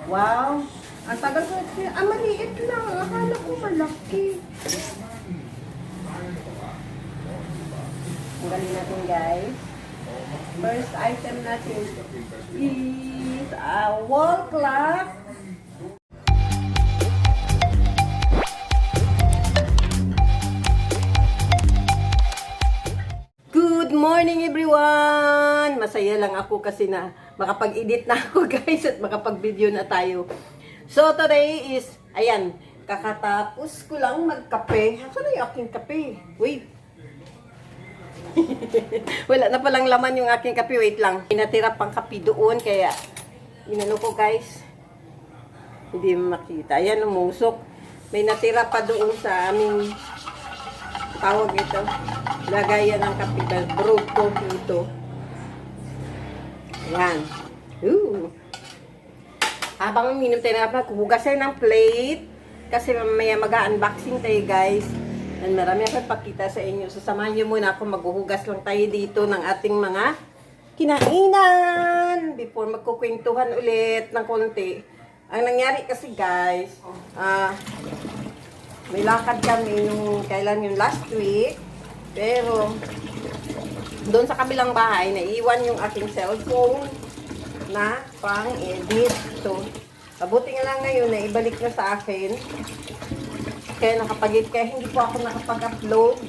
Wow. Ang tagal ko. Maliit lang. Akala ko malaki. Ang galing natin, guys. First item natin is a wall clock. Good morning, everyone! Masaya lang ako kasi na makapag-edit na ako, guys, at makapag-video na tayo. So, today is, ayan, kakatapos ko lang magkape. Saan na yung aking kape? Wait. Wala na palang laman yung aking kape. Wait lang. Pinatira pang kape doon, kaya inano ko, guys. Hindi makita. Ayan, umusok. May natira pa doon sa aming tawag ito. Lagayan ng kape. Brewed coffee ito. Ayan. Ooh. Habang uminom tayo ng kape, hugasin ng plate. Kasi mamaya mag-unboxing tayo, guys. And marami akong pakita sa inyo. So, samahan nyo muna ako. Maghuhugas lang tayo dito ng ating mga kinainan. Before magkukwentuhan ulit ng konti. Ang nangyari kasi, guys, may lakad kami nung kailan yung last week. Pero, doon sa kabilang bahay, naiwan yung aking cellphone na pang-edit. So, mabuti nga lang ngayon na ibalik na sa akin. Kaya kaya hindi po ako nakapag-upload.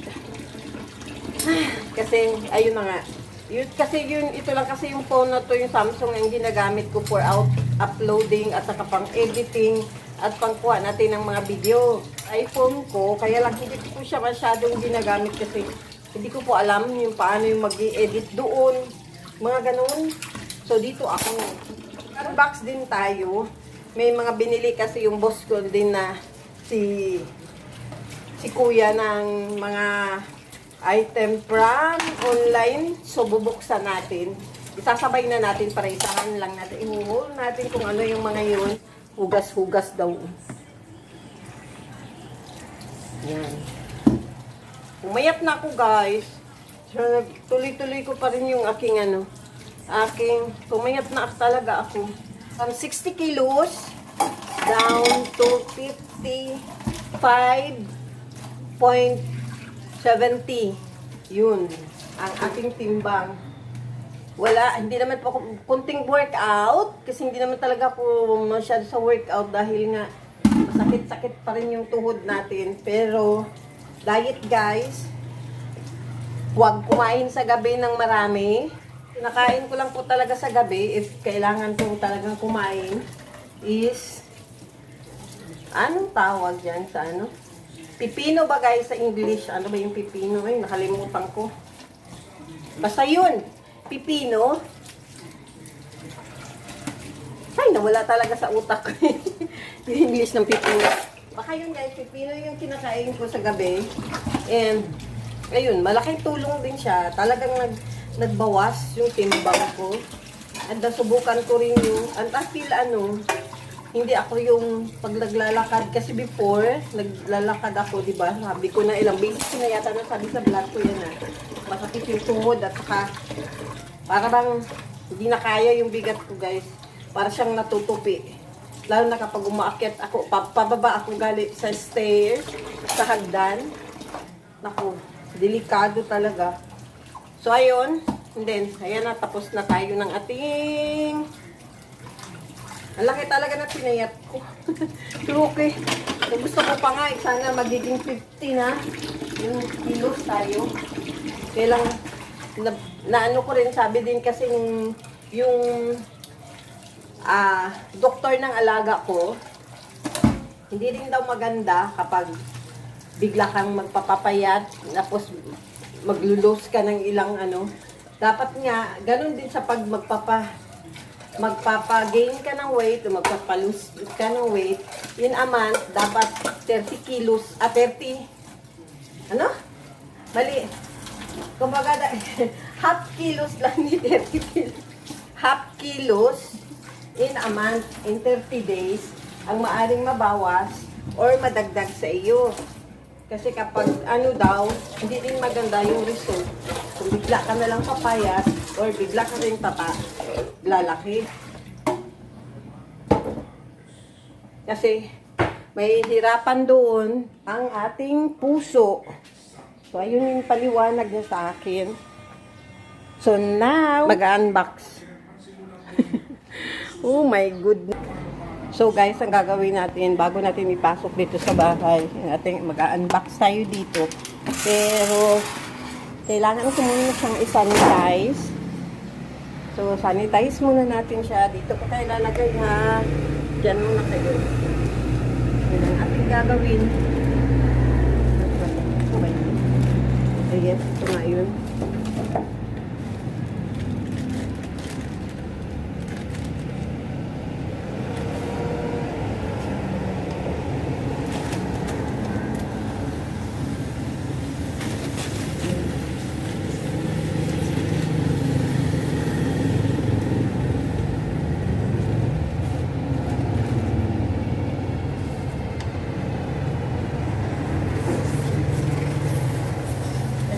Kasi, ayun na nga. Ito lang kasi yung phone na to, yung Samsung ang ginagamit ko for uploading at saka pang-editing at pangkuha natin ng mga video. iPhone ko, kaya lang hindi ko siya masyadong ginagamit kasi hindi ko po alam yung paano yung mag-i-edit doon. Mga ganun. So, dito ako. Unbox din tayo. May mga binili kasi yung boss ko din na si kuya ng mga item from online. So, bubuksan natin. Isasabay na natin para isahan lang natin. Ihuhul natin kung ano yung mga yun. Hugas-hugas daw. Yan. Umayat na ako, guys. So, tuloy-tuloy ko pa rin yung aking pumayat na talaga ako. From 60 kilos down to 55.70. Yun. Ang aking timbang. Hindi naman po ako kunting workout. Kasi hindi naman talaga ako masyado sa workout dahil nga masakit-sakit pa rin yung tuhod natin. Pero, diet, guys. Huwag kumain sa gabi ng marami. Nakain ko lang po talaga sa gabi if kailangan po talagang kumain is anong tawag yan sa ano? Pipino ba, guys, sa English? Ano ba yung pipino? Ay, nakalimutan ko. Basta yun. Pipino. Ay, nawala talaga sa utak ko. Yung English ng pipino. Baka yun, guys, pipino yung kinakain ko sa gabi. And, ayun, malaking tulong din siya. Talagang nagbawas yung timbang ko. At subukan ko rin yung, hindi ako yung pag naglalakad. Kasi before, naglalakad ako, di ba? Sabi ko na ilang beses ko na yata nasabi sa vlog ko yan, masakit yung tuhod at saka para bang hindi na kaya yung bigat ko, guys. Para siyang natutupi. Lalo na kapag umaakyat ako, pababa ako galing sa stairs, sa hagdan. Naku, delikado talaga. So, ayun. And then, ayan na, tapos na tayo ng ating... Ang laki talaga na pinayat ko. Pero okay. So, gusto ko pa nga, sana magiging 50 na yung kilos tayo. Kaya lang, naano ko rin, sabi din kasi yung doktor ng alaga ko, hindi rin daw maganda kapag bigla kang magpapapayat, tapos maglulos ka ng ilang Dapat nga, ganun din sa pag magpapagain ka ng weight, o magpapalus ka ng weight, in a month, dapat 30 kilos, 30, Mali. Kumbaga, half kilos lang ni 30 kilos. Half kilos in a month, in 30 days, ang maaring mabawas or madagdag sa iyo. Kasi kapag hindi din maganda yung result. Kung bigla ka na lang papayat or bigla ka rin lalaki. Kasi may hirapan doon ang ating puso. So, ayun yung paliwanag niya sa akin. So, now, mag-unbox. Oh my goodness. So, guys, ang gagawin natin, bago natin ipasok dito sa bahay, natin mag-unbox tayo dito. Pero, kailangan ko muna siyang isanitize. So, sanitize muna natin siya. Dito ko tayo lalagay ha. Diyan muna kayo. Yan ang ating gagawin. Ayan, ito nga yun.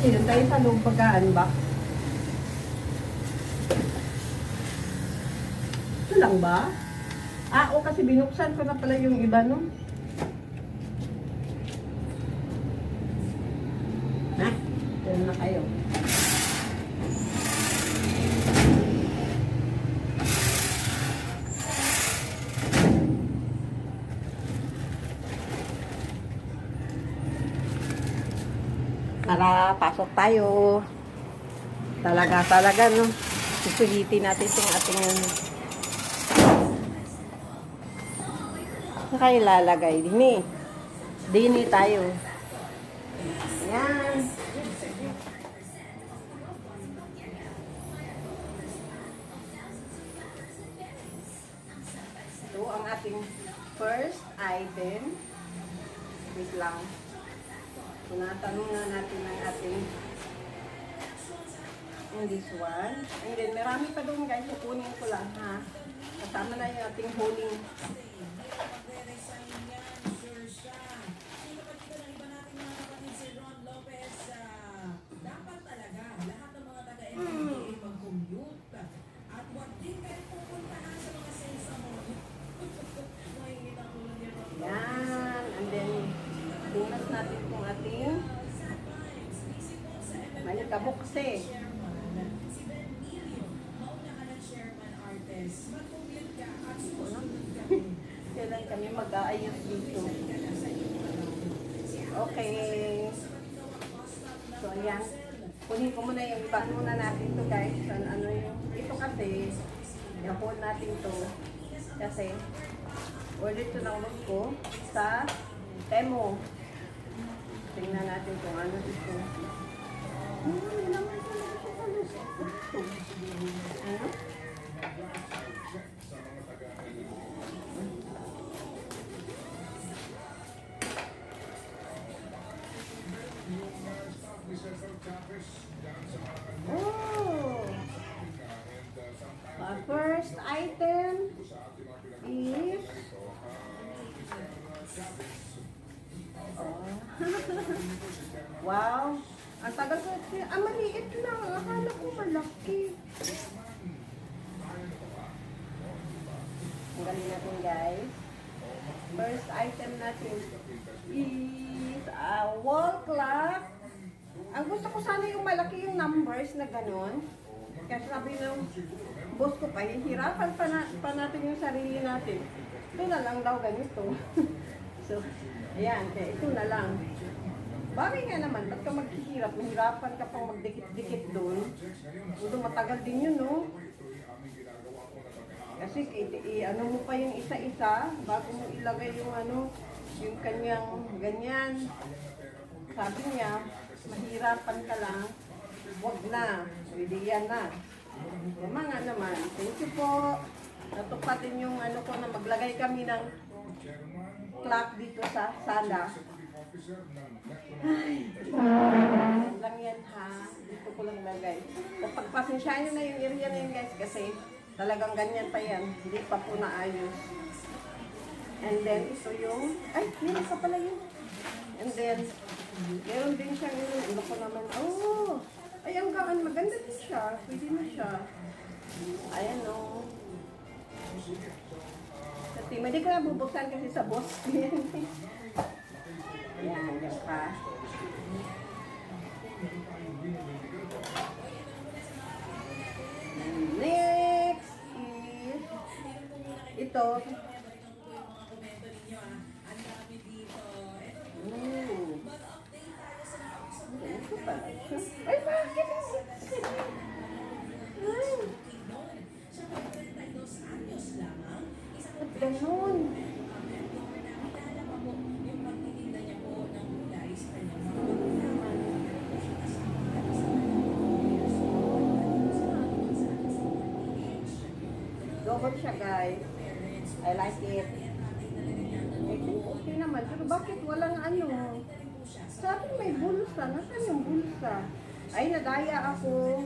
Doon tayo sa loob pagka-unbox. Ito lang ba? O kasi binuksan ko na pala yung iba, no? Diyan na kayo. Para pasok tayo. Talaga, no? Susulitin natin itong ating saka ilalagay. Dini tayo. Ayan. Ito ang ating first item. Wait lang. Tinatanong na natin ang ating this one. And then, marami pa doon guys. Kukunin ko lang ha. Kasama na yung ating holding. Yan. And then, tunas natin itong ating malikabukse. Kailan kami mag-aayos dito. Okay. So, ayan. Kunin ko muna yung iba muna natin to guys. Ano yung, ito kasi, i-hold natin to. Kasi, order to ng look ko sa Temo. Tingnan natin kung ano ito. Ano? Oh! Our first item is wow! Ang tagal ko, maliit lang. Akala ko malaki. Ang galing natin guys. First item natin is a wall clock. Ang gusto ko sana yung malaki yung numbers na gano'n. Kasi sabi ng boss ko pa, hihirapan pa natin yung sarili natin. Ito na lang daw ganito. So, ayan, kaya ito na lang. Bagay nga naman, ba't ka maghihirap? Mahirapan ka pang magdikit-dikit doon. Although matagal din yun, no? Kasi ano mo pa yung isa-isa, bago mo ilagay yung ano, yung kanyang ganyan. Sabi niya, mahirapan ka lang, wag na, pwede yan na. Tama nga naman, thank you po. Natupad din yung ano ko na maglagay kami ng clock dito sa sala. Ay, lang yan ha. Dito ko lang lagay. Kapag pasensyahan nyo na yung area na yun guys kasi talagang ganyan pa yan. Hindi pa po naayos. And then ito yung, ay, meron ka pala yun. And then, meron din siyang yun. Ano ko naman, oh, ay ang gaan, maganda din siya. Pwede na siya. Ayan o. Sa Bosky. Hindi ko na bubuksan kasi sa Bosky. Yan, yan pa. Next is ito. Ito pala siya. Ay, bakit? Ay. Ba't ganun? Double siya, guys. I like it. Okay naman. Pero bakit walang ano? Sabi may bulsa. Nasaan yung bulsa? Ay, nadaya ako.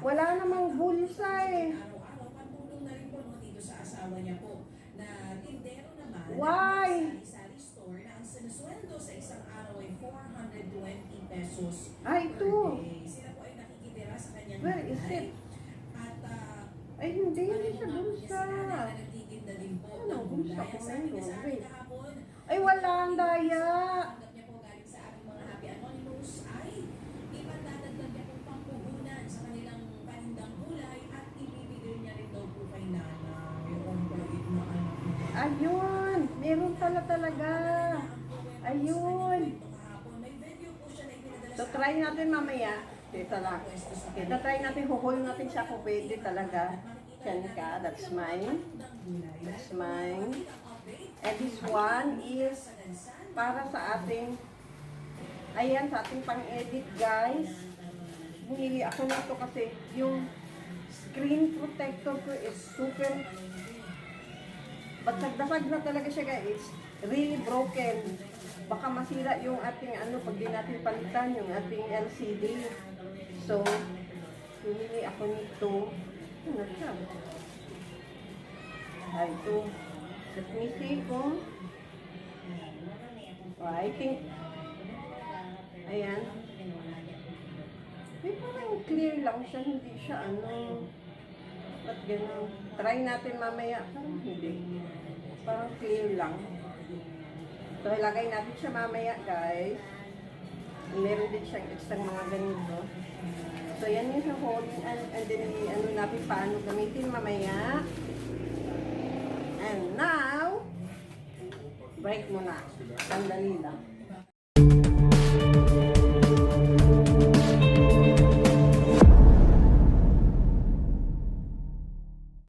Wala namang bulsa eh. Why? Ay, ito. Where is it? Ay, hindi siya bulsa. Ano, bulsa ko meron? Wait. Ay, wala ang daya. Ayun, meron pala talaga. Ayun. So, try natin mamaya. Ito lang. Okay, try natin, huhol natin siya kung pwede talaga. Chanika, that's mine. That's mine. And this one is para sa ating, ayan, sa ating pang-edit, guys. Bumili ako nito kasi yung screen protector ko is super basag-basag na talaga siya, guys. It's really broken. Baka masira yung ating ano pag di natin palitan yung ating LCD. So, bumili ako nito. Ano siya? Ay, ito. Let me see kung I think ayan. May parang clear lang siya, hindi siya ano. Ba't ganun? Try natin mamaya. Parang hindi. Parang clear lang. So, ilagay natin siya mamaya, guys. Meron din siyang extra mga ganito. So, yan yung hole. And then, ano natin paano gamitin mamaya. And now, break muna. Sandali lang.